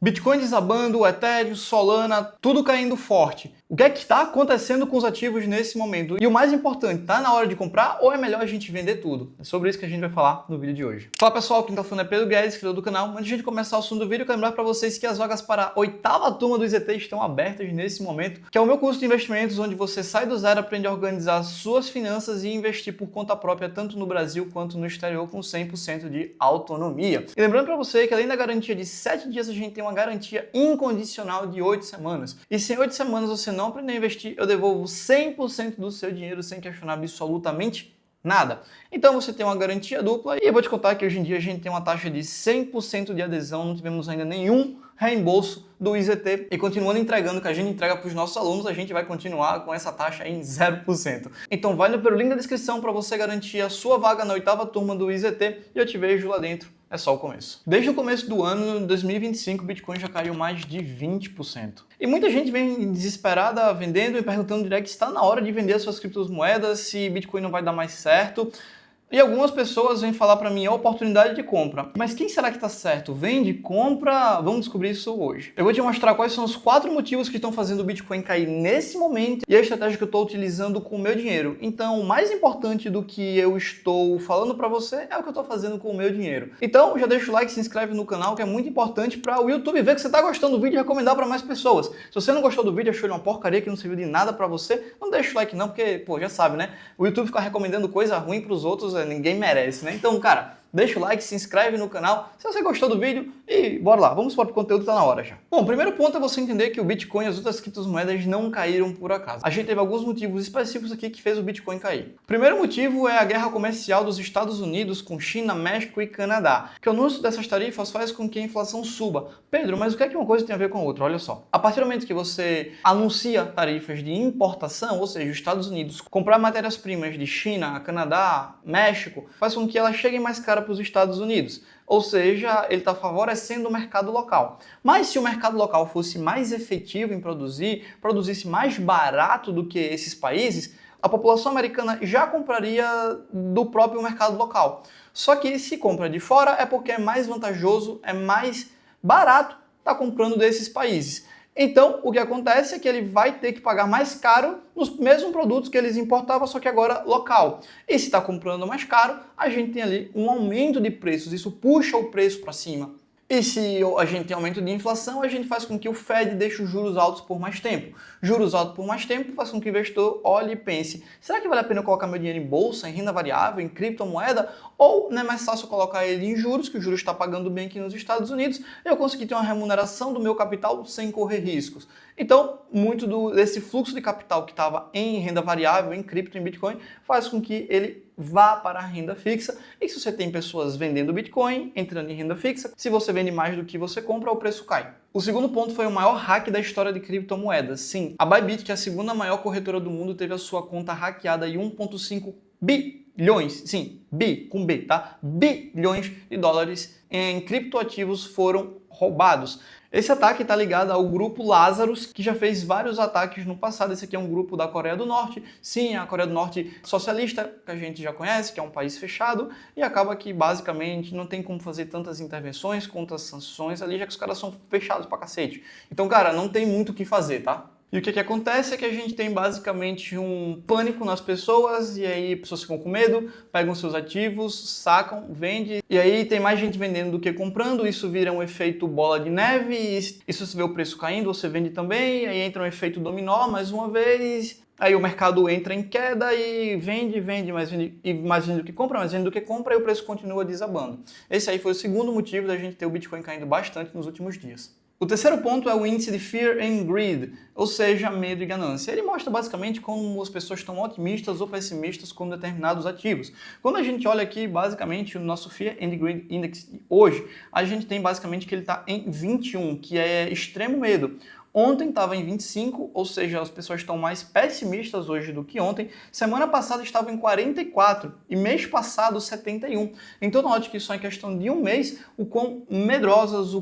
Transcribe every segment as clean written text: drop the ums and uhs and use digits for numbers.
Bitcoin desabando, Ethereum, Solana, tudo caindo forte. O que é que está acontecendo com os ativos nesse momento? E o mais importante, tá na hora de comprar ou é melhor a gente vender tudo? É sobre isso que a gente vai falar no vídeo de hoje. Fala pessoal, quem tá falando é Pedro Guedes, criador do canal. Antes de a gente começar o assunto do vídeo, eu quero lembrar para vocês que as vagas para a 8ª turma do IZT estão abertas nesse momento, que é o meu curso de investimentos, onde você sai do zero, aprende a organizar suas finanças e investir por conta própria, tanto no Brasil quanto no exterior, com 100% de autonomia. E lembrando para você que além da garantia de 7 dias, a gente tem uma garantia incondicional de 8 semanas. E se em 8 semanas você não aprender a investir, eu devolvo 100% do seu dinheiro sem questionar absolutamente nada. Então você tem uma garantia dupla e eu vou te contar que hoje em dia a gente tem uma taxa de 100% de adesão, não tivemos ainda nenhum reembolso do IZT e continuando entregando o que a gente entrega para os nossos alunos, a gente vai continuar com essa taxa em 0%. Então vai pelo link da descrição para você garantir a sua vaga na 8ª turma do IZT e eu te vejo lá dentro. É só o começo. Desde o começo do ano, 2025, o Bitcoin já caiu mais de 20%. E muita gente vem desesperada vendendo e perguntando direto se está na hora de vender as suas criptomoedas, se Bitcoin não vai dar mais certo. E algumas pessoas vêm falar para mim a oportunidade de compra. Mas quem será que está certo? Vende, compra? Vamos descobrir isso hoje. Eu vou te mostrar quais são os 4 motivos que estão fazendo o Bitcoin cair nesse momento e a estratégia que eu estou utilizando com o meu dinheiro. Então, o mais importante do que eu estou falando para você é o que eu estou fazendo com o meu dinheiro. Então, já deixa o like, se inscreve no canal, que é muito importante para o YouTube ver que você está gostando do vídeo e recomendar para mais pessoas. Se você não gostou do vídeo, achou ele uma porcaria que não serviu de nada para você, não deixa o like não, porque, pô, já sabe, né? O YouTube fica recomendando coisa ruim para os outros, ninguém merece, né? Então, cara, deixa o like, se inscreve no canal se você gostou do vídeo e bora lá, vamos para o conteúdo, tá na hora já. Bom, o primeiro ponto é você entender que o Bitcoin e as outras criptomoedas não caíram por acaso. A gente teve alguns motivos específicos aqui que fez o Bitcoin cair. O primeiro motivo é a guerra comercial dos Estados Unidos com China, México e Canadá, que o anúncio dessas tarifas faz com que a inflação suba. Pedro, mas o que é que uma coisa tem a ver com a outra? Olha só, a partir do momento que você anuncia tarifas de importação, ou seja, os Estados Unidos comprar matérias-primas de China, Canadá, México, faz com que elas cheguem mais caras para os Estados Unidos. Ou seja, ele está favorecendo o mercado local. Mas se o mercado local fosse mais efetivo em produzisse mais barato do que esses países, a população americana já compraria do próprio mercado local. Só que se compra de fora é porque é mais vantajoso, é mais barato estar comprando desses países. Então, o que acontece é que ele vai ter que pagar mais caro nos mesmos produtos que eles importavam, só que agora local. E se está comprando mais caro, a gente tem ali um aumento de preços, isso puxa o preço para cima. E se a gente tem aumento de inflação, a gente faz com que o Fed deixe os juros altos por mais tempo. Juros altos por mais tempo faz com que o investidor olhe e pense: será que vale a pena colocar meu dinheiro em bolsa, em renda variável, em criptomoeda? Ou não é mais fácil colocar ele em juros, que o juros está pagando bem aqui nos Estados Unidos, e eu consegui ter uma remuneração do meu capital sem correr riscos? Então, muito desse fluxo de capital que estava em renda variável, em cripto, em Bitcoin, faz com que ele vá para a renda fixa. E se você tem pessoas vendendo Bitcoin, entrando em renda fixa, se você vende mais do que você compra, o preço cai. O segundo ponto foi o maior hack da história de criptomoedas. Sim, a Bybit, que é a segunda maior corretora do mundo, teve a sua conta hackeada e 1,5 bilhões, sim, com B, tá? Bilhões de dólares em criptoativos foram roubados. Esse ataque está ligado ao grupo Lazarus, que já fez vários ataques no passado. Esse aqui é um grupo da Coreia do Norte. Sim, a Coreia do Norte socialista, que a gente já conhece, que é um país fechado, e acaba que basicamente não tem como fazer tantas intervenções, tantas sanções ali, já que os caras são fechados pra cacete. Então, cara, não tem muito o que fazer, tá? E o que acontece é que a gente tem basicamente um pânico nas pessoas, e aí as pessoas ficam com medo, pegam seus ativos, sacam, vendem, e aí tem mais gente vendendo do que comprando, isso vira um efeito bola de neve, e se você vê o preço caindo, você vende também, e aí entra um efeito dominó mais uma vez, aí o mercado entra em queda e vende, mais vende do que compra, mais vende do que compra, e o preço continua desabando. Esse aí foi o segundo motivo da gente ter o Bitcoin caindo bastante nos últimos dias. O terceiro ponto é o índice de Fear and Greed, ou seja, medo e ganância. Ele mostra basicamente como as pessoas estão otimistas ou pessimistas com determinados ativos. Quando a gente olha aqui, basicamente, o nosso Fear and Greed Index hoje, a gente tem basicamente que ele está em 21, que é extremo medo. Ontem estava em 25, ou seja, as pessoas estão mais pessimistas hoje do que ontem. Semana passada estava em 44 e mês passado 71. Então, note que só em questão de um mês, o quão medrosas,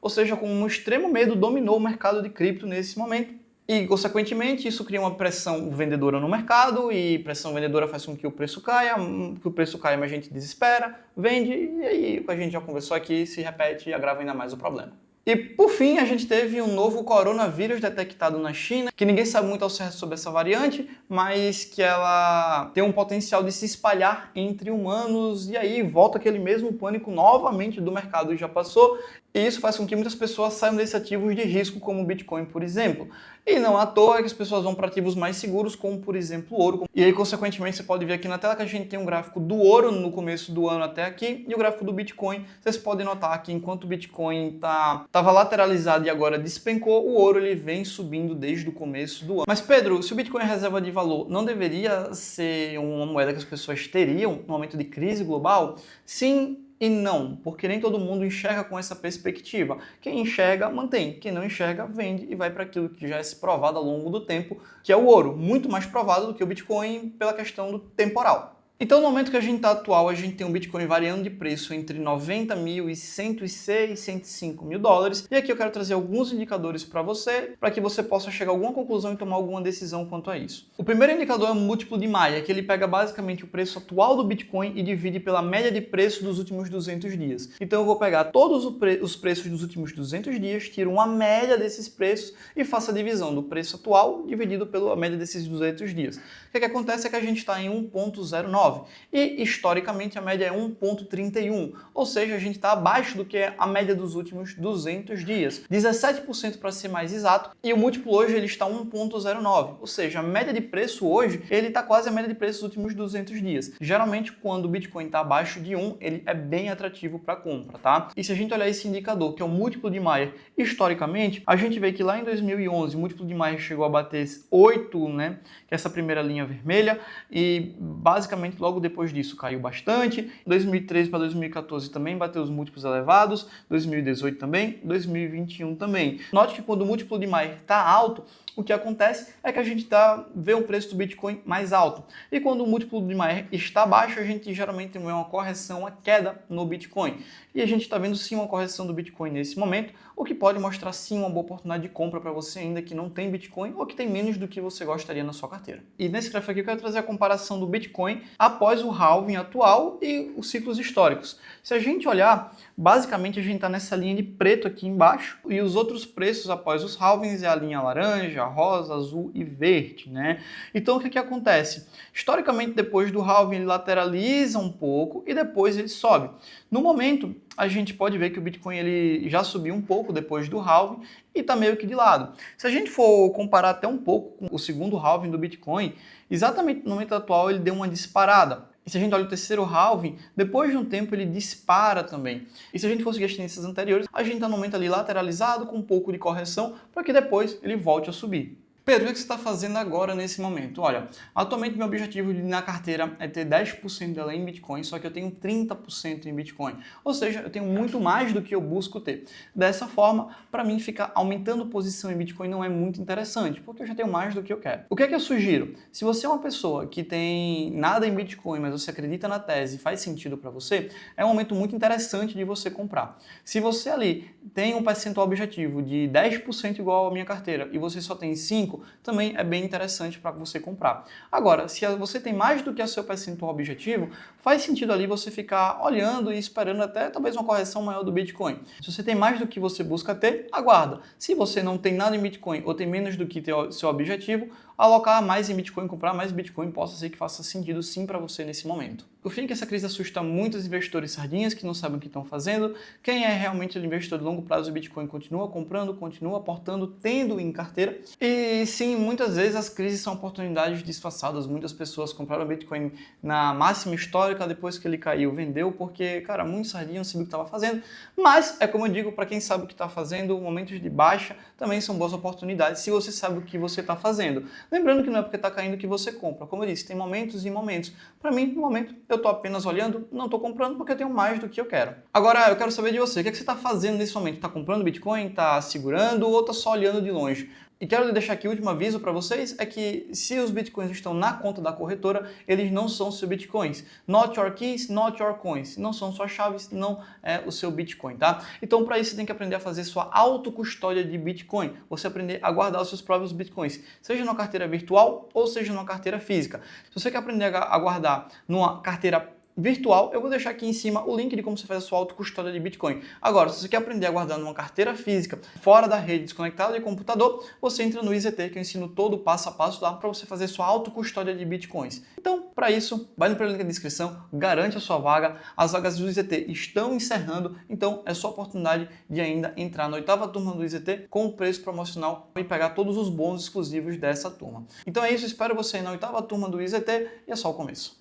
ou seja, com um extremo medo dominou o mercado de cripto nesse momento. E, consequentemente, isso cria uma pressão vendedora no mercado, e pressão vendedora faz com que o preço caia, mas a gente desespera, vende, e aí o que a gente já conversou aqui se repete e agrava ainda mais o problema. E por fim, a gente teve um novo coronavírus detectado na China, que ninguém sabe muito ao certo sobre essa variante, mas que ela tem um potencial de se espalhar entre humanos, e aí volta aquele mesmo pânico novamente do mercado que já passou, e isso faz com que muitas pessoas saiam desses ativos de risco, como o Bitcoin, por exemplo. E não à toa que as pessoas vão para ativos mais seguros, como por exemplo o ouro. E aí, consequentemente, você pode ver aqui na tela que a gente tem um gráfico do ouro no começo do ano até aqui, e o gráfico do Bitcoin. Vocês podem notar que enquanto o Bitcoin estava lateralizado e agora despencou, o ouro ele vem subindo desde o começo do ano. Mas Pedro, se o Bitcoin é reserva de valor, não deveria ser uma moeda que as pessoas teriam no momento de crise global? Sim e não, porque nem todo mundo enxerga com essa perspectiva. Quem enxerga, mantém. Quem não enxerga, vende e vai para aquilo que já é se provado ao longo do tempo, que é o ouro. Muito mais provado do que o Bitcoin pela questão do temporal. Então, no momento que a gente está atual, a gente tem um Bitcoin variando de preço entre 90 mil e 106, 105 mil dólares. E aqui eu quero trazer alguns indicadores para você, para que você possa chegar a alguma conclusão e tomar alguma decisão quanto a isso. O primeiro indicador é o múltiplo de Maia, que ele pega basicamente o preço atual do Bitcoin e divide pela média de preço dos últimos 200 dias. Então, eu vou pegar todos os preços dos últimos 200 dias, tiro uma média desses preços e faço a divisão do preço atual dividido pela média desses 200 dias. O que acontece é que a gente está em 1,09. E, historicamente, a média é 1,31, ou seja, a gente está abaixo do que é a média dos últimos 200 dias, 17% para ser mais exato, e o múltiplo hoje ele está 1,09, ou seja, a média de preço hoje, ele está quase a média de preço dos últimos 200 dias. Geralmente, quando o Bitcoin está abaixo de 1, ele é bem atrativo para compra, tá? E se a gente olhar esse indicador, que é o múltiplo de Maia, historicamente, a gente vê que lá em 2011, o múltiplo de Maia chegou a bater 8, né, que é essa primeira linha vermelha, e basicamente logo depois disso caiu bastante. 2013 para 2014 também bateu os múltiplos elevados, 2018 também, 2021 também. Note que quando o múltiplo de Maia está alto, o que acontece é que a gente vê o preço do Bitcoin mais alto. E quando o múltiplo de Maia está baixo, a gente geralmente vê uma correção, uma queda no Bitcoin. E a gente está vendo sim uma correção do Bitcoin nesse momento, o que pode mostrar sim uma boa oportunidade de compra para você ainda que não tem Bitcoin ou que tem menos do que você gostaria na sua carteira. E nesse gráfico aqui eu quero trazer a comparação do Bitcoin após o halving atual e os ciclos históricos. Se a gente olhar, basicamente a gente está nessa linha de preto aqui embaixo e os outros preços após os halvings é a linha laranja, rosa, azul e verde, né? Então o que acontece? Historicamente, depois do halving ele lateraliza um pouco e depois ele sobe. No momento, a gente pode ver que o Bitcoin ele já subiu um pouco depois do halving e está meio que de lado. Se a gente for comparar até um pouco com o segundo halving do Bitcoin, exatamente no momento atual ele deu uma disparada. E se a gente olha o terceiro halving, depois de um tempo ele dispara também. E se a gente for seguir as tendências anteriores, a gente está no momento ali lateralizado com um pouco de correção para que depois ele volte a subir. Pedro, o que você está fazendo agora nesse momento? Olha, atualmente meu objetivo na carteira é ter 10% dela em Bitcoin, só que eu tenho 30% em Bitcoin. Ou seja, eu tenho muito mais do que eu busco ter. Dessa forma, para mim, ficar aumentando posição em Bitcoin não é muito interessante, porque eu já tenho mais do que eu quero. O que é que eu sugiro? Se você é uma pessoa que tem nada em Bitcoin, mas você acredita na tese e faz sentido para você, é um momento muito interessante de você comprar. Se você ali tem um percentual objetivo de 10% igual à minha carteira e você só tem 5%, também é bem interessante para você comprar. Agora, se você tem mais do que o seu percentual objetivo, faz sentido ali você ficar olhando e esperando até talvez uma correção maior do Bitcoin. Se você tem mais do que você busca ter, aguarda. Se você não tem nada em Bitcoin ou tem menos do que seu objetivo, alocar mais em Bitcoin, comprar mais Bitcoin, possa ser que faça sentido sim para você nesse momento. Por fim, que essa crise assusta muitos investidores sardinhas que não sabem o que estão fazendo. Quem é realmente o investidor de longo prazo do Bitcoin continua comprando, continua aportando, tendo em carteira. E sim, muitas vezes as crises são oportunidades disfarçadas. Muitas pessoas compraram Bitcoin na máxima histórica, depois que ele caiu, vendeu, porque, cara, muitos sardinhas não sabiam o que estava fazendo. Mas, é como eu digo, para quem sabe o que está fazendo, momentos de baixa também são boas oportunidades, se você sabe o que você está fazendo. Lembrando que não é porque está caindo que você compra. Como eu disse, tem momentos e momentos. Para mim, no momento, eu estou apenas olhando, não estou comprando porque eu tenho mais do que eu quero. Agora, eu quero saber de você. O que você está fazendo nesse momento? Está comprando Bitcoin? Está segurando ou está só olhando de longe? E quero deixar aqui o último aviso para vocês, é que se os Bitcoins estão na conta da corretora, eles não são seus Bitcoins. Not your keys, not your coins. Não são suas chaves, não é o seu Bitcoin, tá? Então, para isso, você tem que aprender a fazer sua autocustódia de Bitcoin. Você aprender a guardar os seus próprios Bitcoins, seja numa carteira virtual ou seja numa carteira física. Se você quer aprender a guardar numa carteira virtual, eu vou deixar aqui em cima o link de como você faz a sua autocustódia de Bitcoin. Agora, se você quer aprender a guardar numa carteira física, fora da rede, desconectada de computador, você entra no IZT, que eu ensino todo o passo a passo lá para você fazer sua autocustódia de Bitcoins. Então, para isso, vai no primeiro link da descrição, garante a sua vaga. As vagas do IZT estão encerrando, então é sua oportunidade de ainda entrar na 8ª turma do IZT com o preço promocional e pegar todos os bônus exclusivos dessa turma. Então é isso, espero você na 8ª turma do IZT e é só o começo.